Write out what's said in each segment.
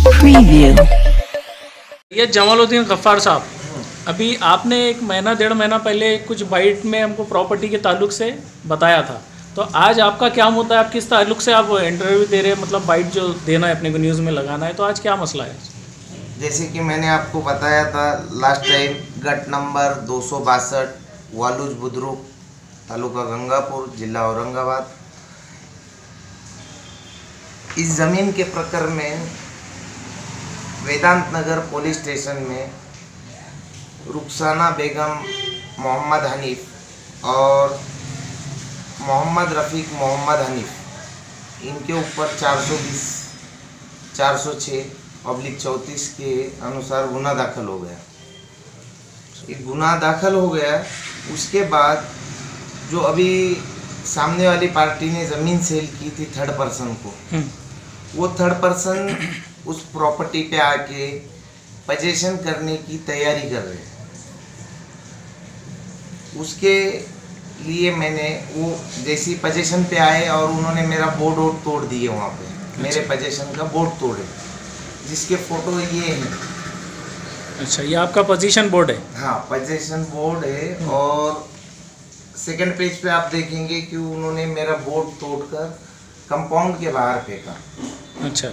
preview. ये जमालुद्दीन गफ्फार साहब, अभी आपने एक महीना 1.5 महीना पहले कुछ बाइट में हमको प्रॉपर्टी के ताल्लुक से बताया था, तो आज आपका क्या मुद्दा है? आप किस ताल्लुक से आप इंटरव्यू दे रहे हैं, मतलब बाइट जो देना है अपने को न्यूज़ में लगाना है, तो आज क्या मसला है? जैसे कि मैंने आपको बताया था लास्ट टाइम, गट नंबर 262 वालूज बुद्रुक, तालुका गंगापुर, जिला औरंगाबाद। इस ज़मीन के प्रकरण में वेदांत नगर पुलिस स्टेशन में रुखसाना बेगम, मोहम्मद हनीफ और मोहम्मद रफ़ीक मोहम्मद हनीफ, इनके ऊपर 420, 406/34 के अनुसार गुना दाखिल हो गया। एक गुना दाखिल हो गया, उसके बाद जो अभी सामने वाली पार्टी ने ज़मीन सेल की थी थर्ड पर्सन को, वो थर्ड पर्सन उस प्रॉपर्टी पे आके पजेशन करने की तैयारी कर रहे हैं। उसके लिए मैंने वो जैसी पजेशन पे आए और उन्होंने मेरा बोर्ड वोर्ड तोड़ दिए वहाँ पे, मेरे पजेशन का बोर्ड तोड़े, जिसके फोटो ये हैं। अच्छा, ये आपका पोजीशन बोर्ड है? हाँ, पोजीशन बोर्ड है। और सेकंड पेज पे आप देखेंगे कि उन्होंने मेरा बोर्ड तोड़कर कंपाउंड के बाहर फेंका। अच्छा।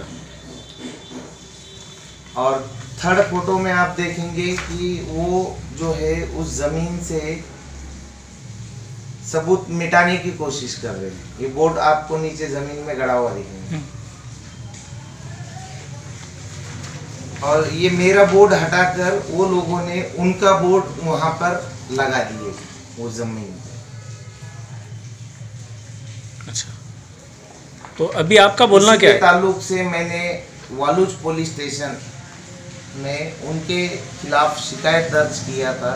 और थर्ड फोटो में आप देखेंगे कि वो जो है उस जमीन से सबूत मिटाने की कोशिश कर रहे हैं। ये बोर्ड आपको नीचे जमीन में गड़ा हुआ दिखेगा। और ये मेरा बोर्ड हटाकर वो लोगों ने उनका बोर्ड वहां पर लगा दिए वो जमीन पे। अच्छा, तो अभी आपका बोलना क्या है? ताल्लुक से मैंने वालूज पुलिस स्टेशन में उनके खिलाफ शिकायत दर्ज किया था,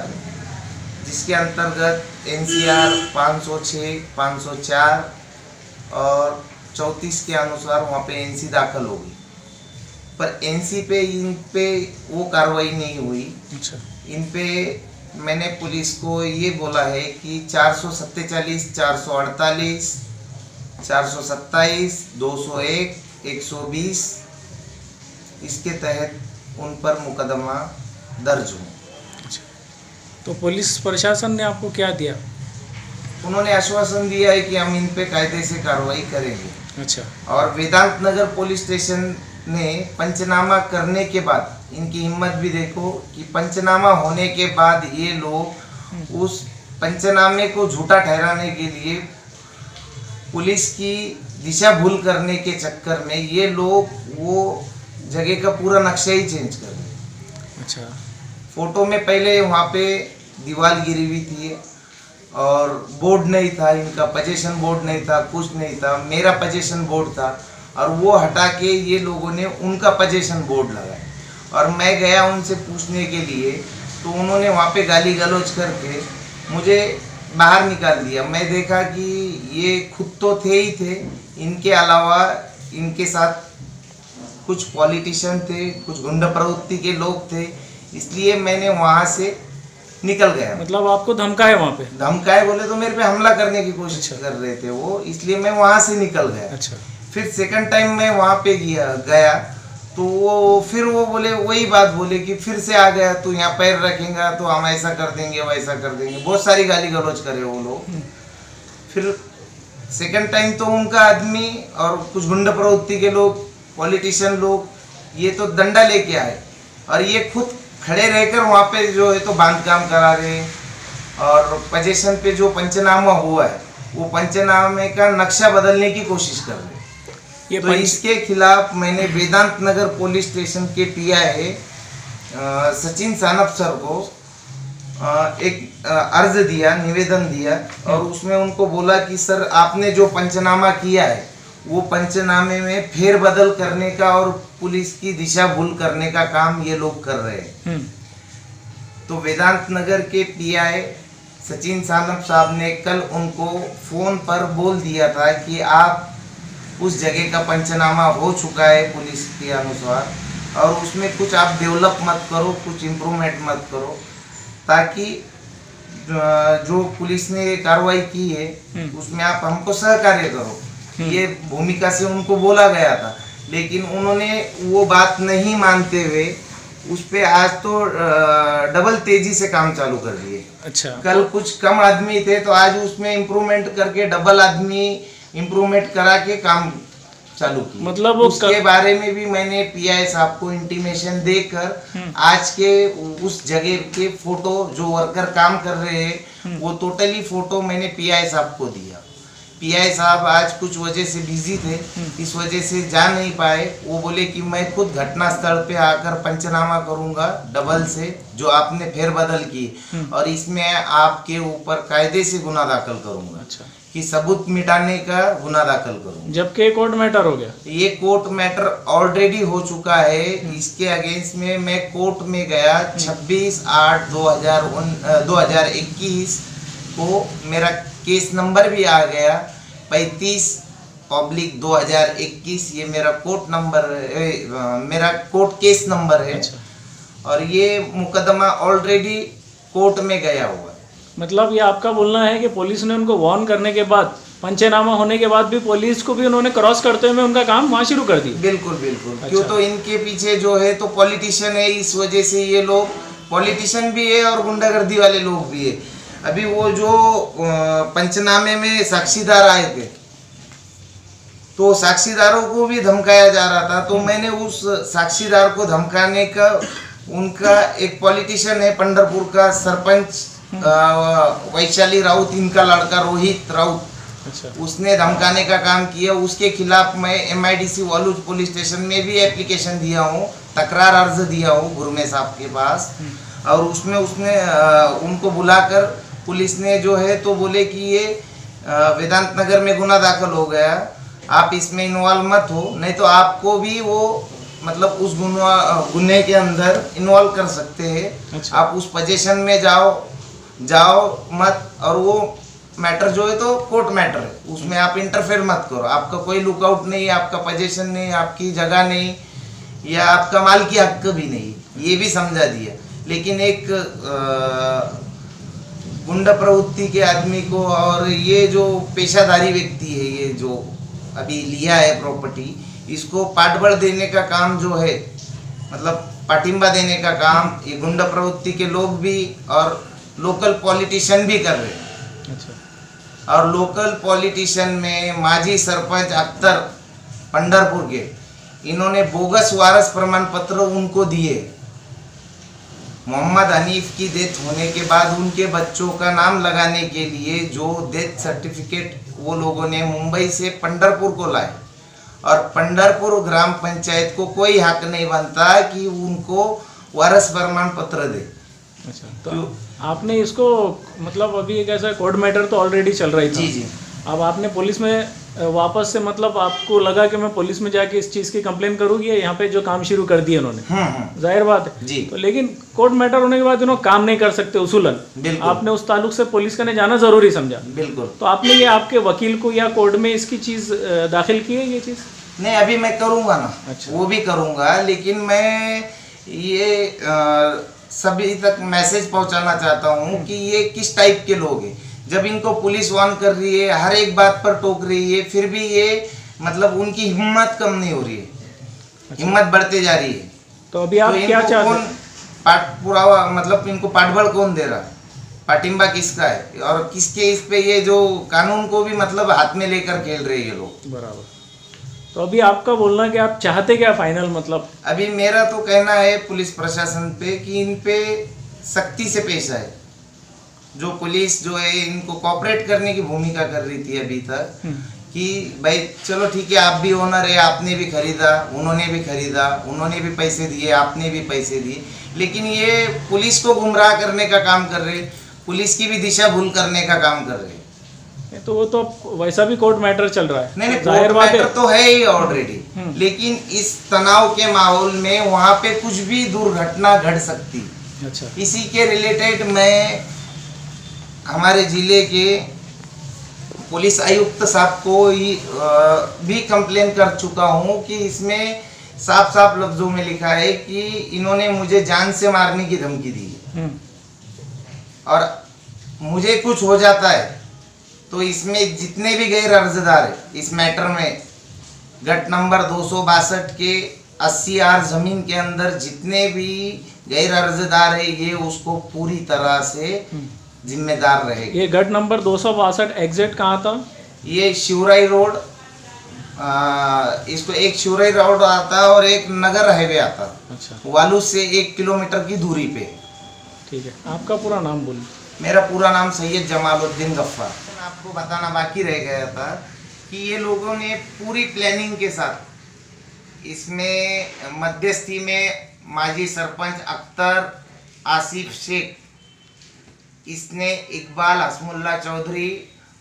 जिसके अंतर्गत NCR 506, 504 और 34 के अनुसार वहाँ पे NC दाखिल होगी, पर NC पे इन पे वो कार्रवाई नहीं हुई। अच्छा। इन पे मैंने पुलिस को ये बोला है कि 447, 448, 427, 201, 120 इसके तहत उन पर मुकदमा दर्ज हो। अच्छा, तो पुलिस प्रशासन ने आपको क्या दिया? उन्होंने आश्वासन दिया है कि हम इन पे कायदे से कार्रवाई करेंगे। अच्छा। और वेदांत नगर पुलिस स्टेशन ने पंचनामा करने के बाद, इनकी हिम्मत भी देखो कि पंचनामा होने के बाद ये लोग उस पंचनामे को झूठा ठहराने के लिए पुलिस की दिशा भूल करने के चक्कर में ये लोग वो जगह का पूरा नक्शा ही चेंज कर रहे। अच्छा। फोटो में पहले वहाँ पे दीवार गिरी हुई थी और बोर्ड नहीं था, इनका पजेशन बोर्ड नहीं था, कुछ नहीं था, मेरा पजेशन बोर्ड था, और वो हटा के ये लोगों ने उनका पजेशन बोर्ड लगाया। और मैं गया उनसे पूछने के लिए, तो उन्होंने वहाँ पे गाली गलौज करके मुझे बाहर निकाल दिया। मैं देखा कि ये खुद तो थे ही थे, इनके अलावा इनके साथ कुछ पॉलिटिशियन थे, कुछ गुंडा प्रवृत्ति के लोग थे, इसलिए मैंने वहाँ से निकल गया। मतलब आपको धमकाए? वहाँ पे धमकाए बोले तो मेरे पे हमला करने की कोशिश कर रहे थे वो, इसलिए मैं वहाँ से निकल गया। अच्छा। फिर सेकंड टाइम मैं वहाँ पे गया तो वो बोले, वही बात बोले कि फिर से आ गया तो यहाँ पैर रखेगा तो हम ऐसा कर देंगे, वैसा कर देंगे, बहुत सारी गाली गलौज करे वो लोग। फिर सेकंड टाइम तो उनका आदमी और कुछ गुंडा प्रवृत्ति के लोग, पॉलिटिशियन लोग, ये तो डंडा लेके आए और ये खुद खड़े रहकर वहाँ पे जो है तो बांधकाम करा रहे हैं। और पजेशन पे जो पंचनामा हुआ है वो पंचनामे का नक्शा बदलने की कोशिश कर रहे हैं। तो इसके खिलाफ मैंने वेदांत नगर पुलिस स्टेशन के PI सचिन सानप सर को एक अर्ज दिया, निवेदन दिया, और उसमें उनको बोला कि सर आपने जो पंचनामा किया है वो पंचनामे में फेरबदल करने का और पुलिस की दिशा भूल करने का काम ये लोग कर रहे हैं। तो वेदांत नगर के PI सचिन सानप साहब ने कल उनको फोन पर बोल दिया था कि आप उस जगह का पंचनामा हो चुका है पुलिस के अनुसार, और उसमें कुछ आप डेवलप मत करो, कुछ इम्प्रूवमेंट मत करो, ताकि जो पुलिस ने कार्रवाई की है उसमें आप हमको सहकार्य करो। ये भूमिका से उनको बोला गया था, लेकिन उन्होंने वो बात नहीं मानते हुए उस पे आज तो डबल तेजी से काम चालू कर दिए। अच्छा, कल कुछ कम आदमी थे तो आज उसमें इम्प्रूवमेंट करके डबल आदमी इम्प्रूवमेंट करा के काम चालू किया। मतलब उसके बारे में भी मैंने पीआई साहब को इंटीमेशन देकर आज के उस जगह के फोटो जो वर्कर काम कर रहे हैं वो टोटली फोटो मैंने पीआई साहब को दिया। पीआई साहब आज कुछ वजह से बिजी थे, इस वजह से जा नहीं पाए। वो बोले कि मैं खुद घटना स्थल पे आकर पंचनामा करूंगा डबल से जो आपने फेरबदल की और इसमें आपके ऊपर कायदे से गुना दाखिल करूंगा। अच्छा, कि सबूत मिटाने का गुना दाखिल करूंगा। जबकि कोर्ट मैटर हो गया, ये कोर्ट मैटर ऑलरेडी हो चुका है। इसके अगेंस्ट में मैं कोर्ट में गया 26/8/2021 को मेरा केस नंबर भी आ गया 35/2021। ये मेरा कोर्ट नंबर मेरा कोर्ट केस नंबर है। अच्छा। और ये मुकदमा ऑलरेडी कोर्ट में गया हुआ है। मतलब ये आपका बोलना है कि पुलिस ने उनको वार्न करने के बाद, पंचनामा होने के बाद भी पुलिस को भी उन्होंने क्रॉस करते हुए उनका काम वहाँ शुरू कर दिया? बिल्कुल बिल्कुल। अच्छा। क्यों तो इनके पीछे जो है तो पॉलिटिशियन है, इस वजह से ये लोग पॉलिटिशियन भी है और गुंडागर्दी वाले लोग भी है। अभी वो जो पंचनामे में साक्षीदार आए थे तो साक्षीदारों को भी धमकाया जा रहा था। तो मैंने उस साक्षीदार को धमकाने का, उनका एक पॉलिटिशियन है पंढरपुर का सरपंच वैशाली राउत, इनका लड़का रोहित राउत, अच्छा, उसने धमकाने का काम किया। उसके खिलाफ मैं MIDC वालूज पुलिस स्टेशन में भी एप्लीकेशन दिया हूँ, तकरार अर्ज दिया हूँ गुरमे साहब के पास। और उसमें उसने उनको बुलाकर पुलिस ने जो है तो बोले कि ये वेदांत नगर में गुना दाखिल हो गया, आप इसमें इन्वॉल्व मत हो, नहीं तो आपको भी वो मतलब उस गुन्हे के अंदर इन्वॉल्व कर सकते हैं। अच्छा। आप उस पोजीशन में जाओ मत। और वो मैटर जो है तो कोर्ट मैटर है, उसमें आप इंटरफेयर मत करो। आपका कोई लुकआउट नहीं, आपका पोजीशन नहीं, आपकी जगह नहीं, या आपका माल की हक भी नहीं, ये भी समझा दिया। लेकिन एक गुंडा प्रवृत्ति के आदमी को और ये जो पेशादारी व्यक्ति है, ये जो अभी लिया है प्रॉपर्टी, इसको पाठबल देने का काम जो है, मतलब पाठिंबा देने का काम ये गुंडा प्रवृत्ति के लोग भी और लोकल पॉलिटिशियन भी कर रहे हैं। अच्छा। और लोकल पॉलिटिशियन में माजी सरपंच अख्तर पंढरपुर के, इन्होंने बोगस वारस प्रमाण पत्र उनको दिए। मोहम्मद हनीफ की डेथ होने के बाद उनके बच्चों का नाम लगाने के लिए जो डेथ सर्टिफिकेट वो लोगों ने मुंबई से पंढरपुर को लाए, और पंढरपुर ग्राम पंचायत को कोई हक नहीं बनता कि उनको वारस प्रमाण पत्र दे। अच्छा, तो आपने इसको मतलब अभी एक ऐसा कोर्ट मैटर तो ऑलरेडी चल रही थी। जी। अब आपने पुलिस में वापस से, मतलब आपको लगा कि मैं पुलिस में जाके इस चीज़ की कंप्लेन करूँगी, यहाँ पे जो काम शुरू कर दिए उन्होंने, जाहिर बात है जी। तो लेकिन कोर्ट मैटर होने के बाद उन्होंने काम नहीं कर सकते उसूलन, आपने उस ताल्लुक से पुलिस का ने जाना जरूरी समझा। बिल्कुल। तो आपने ये आपके वकील को या कोर्ट में इसकी चीज़ दाखिल की है, ये चीज़? नहीं, अभी मैं करूँगा ना। अच्छा। वो भी करूँगा, लेकिन मैं ये सभी तक मैसेज पहुंचाना चाहता हूं कि ये किस टाइप के लोग हैं। जब इनको पुलिस वार्न कर रही है, हर एक बात पर टोक रही है, फिर भी ये मतलब उनकी हिम्मत कम नहीं हो रही है। अच्छा। हिम्मत बढ़ते जा रही है। तो अभी आप क्या चाहते हैं? पूरा मतलब इनको पाठबल कौन दे रहा है, पाटिंबा किसका है, और किसके इस पे ये जो कानून को भी मतलब हाथ में लेकर खेल रहे हैं ये लोग। बराबर। तो अभी आपका बोलना कि आप चाहते क्या फाइनल, मतलब? अभी मेरा तो कहना है पुलिस प्रशासन पे कि इन पे सख्ती से पेश आए। जो पुलिस जो है इनको कोऑपरेट करने की भूमिका कर रही थी अभी तक, कि भाई चलो ठीक है, आप भी ओनर है, आपने भी खरीदा, उन्होंने भी खरीदा, उन्होंने भी पैसे दिए, आपने भी पैसे दिए, लेकिन ये पुलिस को गुमराह करने का काम कर रहे, पुलिस की भी दिशा भूल करने का काम कर रहे। तो वो तो वैसा भी कोर्ट मैटर चल रहा है। नहीं, कोर्ट मैटर तो है ही ऑलरेडी, लेकिन इस तनाव के माहौल में वहाँ पे कुछ भी दुर्घटना घट सकती। अच्छा। इसी के रिलेटेड मैं हमारे जिले के पुलिस आयुक्त साहब को भी कंप्लेन कर चुका हूँ कि इसमें साफ साफ लफ्जों में लिखा है कि इन्होंने मुझे जान से मारने की धमकी दी है, और मुझे कुछ हो जाता है तो इसमें जितने भी गैर अर्जदार है इस मैटर में, गट नंबर 262 के 80 आर जमीन के अंदर जितने भी गैर अर्जदार है ये उसको पूरी तरह से जिम्मेदार रहेगी। ये गट नंबर 262 एग्जिट कहाँ था? ये शिवराई रोड, इसको एक शिवराई रोड आता है और एक नगर हाईवे आता है। अच्छा, वालू से 1 किलोमीटर की दूरी पे। ठीक है, आपका पूरा नाम बोलिए। मेरा पूरा नाम सैयद जमालुद्दीन गफ्फार। आपको बताना बाकी रह गया था कि ये लोगों ने पूरी प्लानिंग के साथ इसमें मध्यस्थी में माजी सरपंच अख्तर, आसिफ शेख, इसने इकबाल हसमुल्ला चौधरी,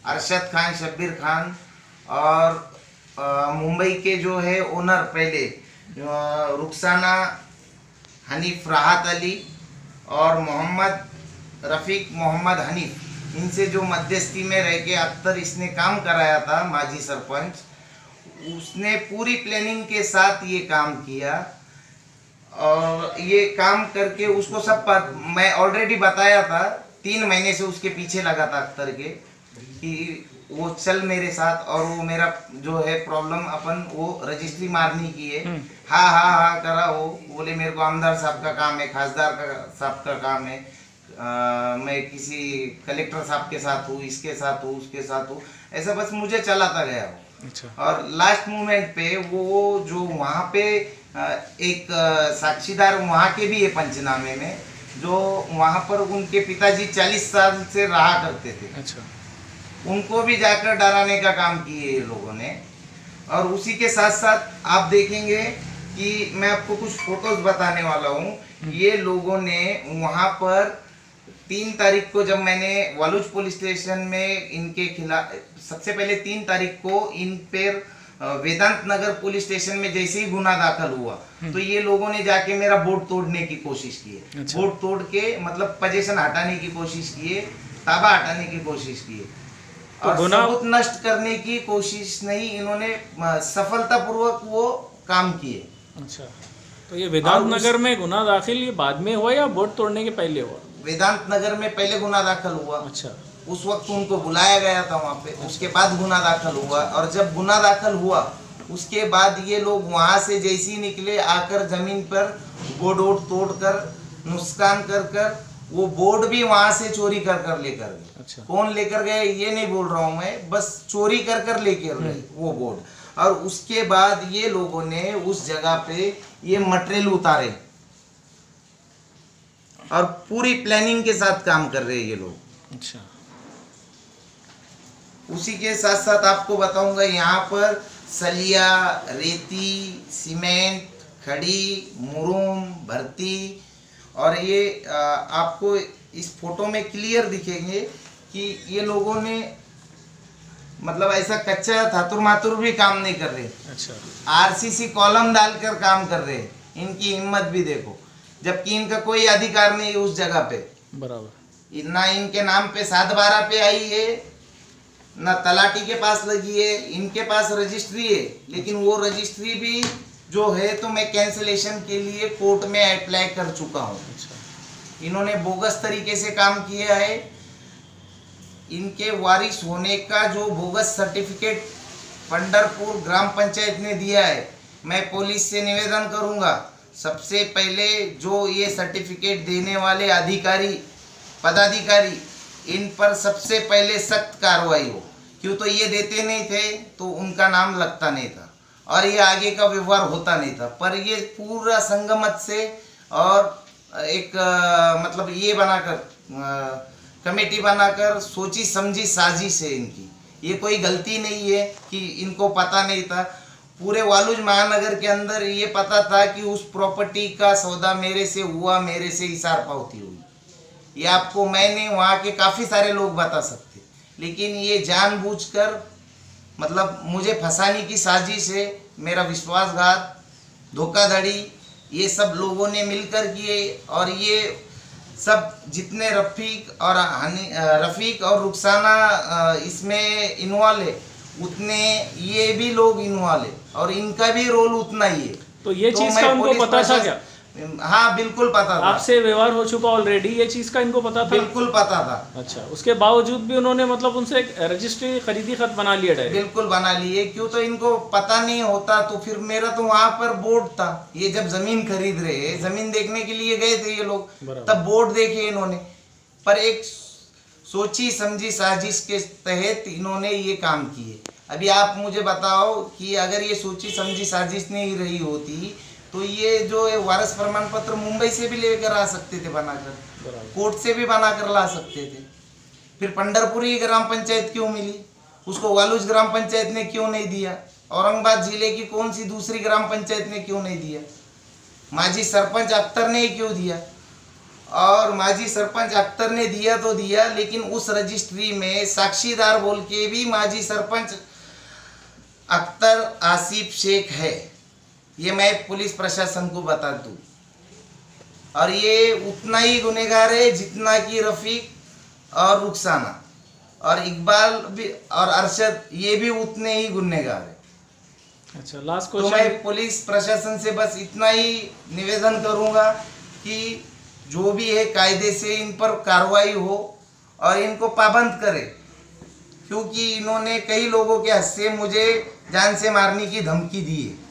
अरशद खान, शब्बीर खान और मुंबई के जो है ओनर पहले रुखसाना, हनीफ राहत अली और मोहम्मद रफ़ीक, मोहम्मद हनीफ, इनसे जो मध्यस्थी में रह के अख्तर इसने काम कराया था माजी सरपंच, उसने पूरी प्लानिंग के साथ ये काम किया। और ये काम करके उसको सब मैं ऑलरेडी बताया था, 3 महीने से उसके पीछे लगा था अख्तर के कि वो चल मेरे साथ और वो मेरा जो है प्रॉब्लम अपन वो रजिस्ट्री मारने की है। हाँ हाँ हाँ करा, वो बोले मेरे को आमदार साहब का काम है, खासदार साहब का काम है, मैं किसी कलेक्टर साहब के साथ हूँ, इसके साथ हूँ, उसके साथ हूँ, ऐसा बस मुझे चलाता गया वो। अच्छा। और लास्ट मोमेंट पे वो जो वहाँ पे एक साक्षीदार वहाँ के भी है पंचनामे में, जो वहाँ पर उनके पिताजी 40 साल से रहा करते थे। अच्छा, उनको भी जाकर डराने का काम किए ये लोगों ने। और उसी के साथ साथ आप देखेंगे कि मैं आपको कुछ फोटोज बताने वाला हूँ। ये लोगों ने वहाँ पर 3 तारीख को, जब मैंने वालूज पुलिस स्टेशन में इनके खिलाफ, सबसे पहले 3 तारीख को इन पर वेदांत नगर पुलिस स्टेशन में जैसे ही गुना दाखिल हुआ तो ये लोगों ने जाके मेरा बोर्ड तोड़ने की कोशिश की है। अच्छा। बोर्ड तोड़ के मतलब पोजीशन हटाने की कोशिश की है, ताबा हटाने की कोशिश की है, और सबूत नष्ट करने की कोशिश नहीं, इन्होंने सफलतापूर्वक वो काम किए। अच्छा, तो ये वेदांत नगर में गुना दाखिल ये बाद में हुआ या बोर्ड तोड़ने के पहले हुआ? वेदांत नगर में पहले गुना दाखिल हुआ। अच्छा, उस वक्त उनको बुलाया गया था वहाँ पे, उसके बाद गुना दाखिल हुआ। और जब गुना दाखिल हुआ उसके बाद ये लोग वहाँ से जैसे ही निकले आकर जमीन पर बोर्ड तोड़ कर, नुकसान कर कर, वो बोर्ड भी वहाँ से चोरी कर कर लेकर गए। अच्छा। कौन लेकर गए ये नहीं बोल रहा हूँ मैं, बस चोरी कर कर लेकर गए वो बोर्ड। और उसके बाद ये लोगों ने उस जगह पे ये मटेरियल उतारे और पूरी प्लानिंग के साथ काम कर रहे हैं ये लोग। अच्छा, उसी के साथ साथ आपको बताऊंगा यहाँ पर सलिया, रेती, सीमेंट, खड़ी, मुरूम, भर्ती, और ये आपको इस फोटो में क्लियर दिखेंगे कि ये लोगों ने मतलब ऐसा कच्चा थातुर मातुर भी काम नहीं कर रहे। अच्छा, आरसीसी कॉलम डालकर काम कर रहे। इनकी हिम्मत भी देखो, जबकि इनका कोई अधिकार नहीं है उस जगह पे। बराबर, ना इनके नाम पे 7/12 पे आई है, ना तलाटी के पास लगी है, इनके पास रजिस्ट्री है, लेकिन वो रजिस्ट्री भी जो है तो मैं कैंसिलेशन के लिए कोर्ट में अप्लाई कर चुका हूँ। अच्छा, इन्होंने बोगस तरीके से काम किया है। इनके वारिस होने का जो बोगस सर्टिफिकेट पंडरपुर ग्राम पंचायत ने दिया है, मैं पुलिस से निवेदन करूँगा सबसे पहले जो ये सर्टिफिकेट देने वाले अधिकारी, पदाधिकारी, इन पर सबसे पहले सख्त कार्रवाई हो। क्यों तो ये देते नहीं थे तो उनका नाम लगता नहीं था और ये आगे का व्यवहार होता नहीं था। पर ये पूरा संगमत से और एक मतलब ये बनाकर कमेटी बनाकर सोची समझी साजिश है इनकी। ये कोई गलती नहीं है कि इनको पता नहीं था। पूरे वालूज महानगर के अंदर ये पता था कि उस प्रॉपर्टी का सौदा मेरे से हुआ, मेरे से इसार पावती हुई। ये आपको मैंने वहाँ के काफ़ी सारे लोग बता सकते, लेकिन ये जानबूझकर मतलब मुझे फंसाने की साजिश है। मेरा विश्वासघात, धोखाधड़ी, ये सब लोगों ने मिलकर किए। और ये सब जितने रफ़ीक और रुखसाना इसमें इन्वॉल्व है, उतने ये भी लोग इन्वॉल्व है और इनका भी रोल उतना ही है। तो ये चीज़ का उनको पता था क्या? हाँ बिल्कुल पता था, आपसे व्यवहार हो चुका ऑलरेडी, ये चीज़ का इनको पता था? बिल्कुल पता था। अच्छा, उसके बावजूद भी उन्होंने मतलब उनसे एक रजिस्ट्री खरीदी खत बना लिया डायरेक्ट? बिल्कुल बना लिए, क्यों तो इनको पता नहीं होता तो फिर मेरा तो वहां पर बोर्ड था, ये जब जमीन खरीद रहे, जमीन देखने के लिए गए थे ये लोग, तब बोर्ड देखे इन्होंने, पर एक सोची समझी साजिश के तहत इन्होंने ये काम किए। अभी आप मुझे बताओ कि अगर ये सोची समझी साजिश नहीं रही होती तो ये जो वारस प्रमाण पत्र मुंबई से भी लेकर आ सकते थे बनाकर, कोर्ट से भी बनाकर ला सकते थे। फिर पंढरपुरी ग्राम पंचायत क्यों मिली, उसको वालूज ग्राम पंचायत ने क्यों नहीं दिया, औरंगाबाद जिले की कौन सी दूसरी ग्राम पंचायत ने क्यों नहीं दिया, माजी सरपंच अख्तर ने क्यों दिया? और माजी सरपंच अख्तर ने दिया तो दिया, लेकिन उस रजिस्ट्री में साक्षीदार बोल के भी माजी सरपंच अख्तर आसिफ शेख है, ये मैं पुलिस प्रशासन को बता दूं। और ये उतना ही गुनहगार है जितना कि रफीक और रुखसाना और इकबाल भी और अरशद, ये भी उतने ही गुनहगार है। अच्छा, लास्ट तो क्वेश्चन। मैं पुलिस प्रशासन से बस इतना ही निवेदन करूंगा कि जो भी है कायदे से इन पर कार्रवाई हो और इनको पाबंद करे, क्योंकि इन्होंने कई लोगों के हद से मुझे जान से मारने की धमकी दी है।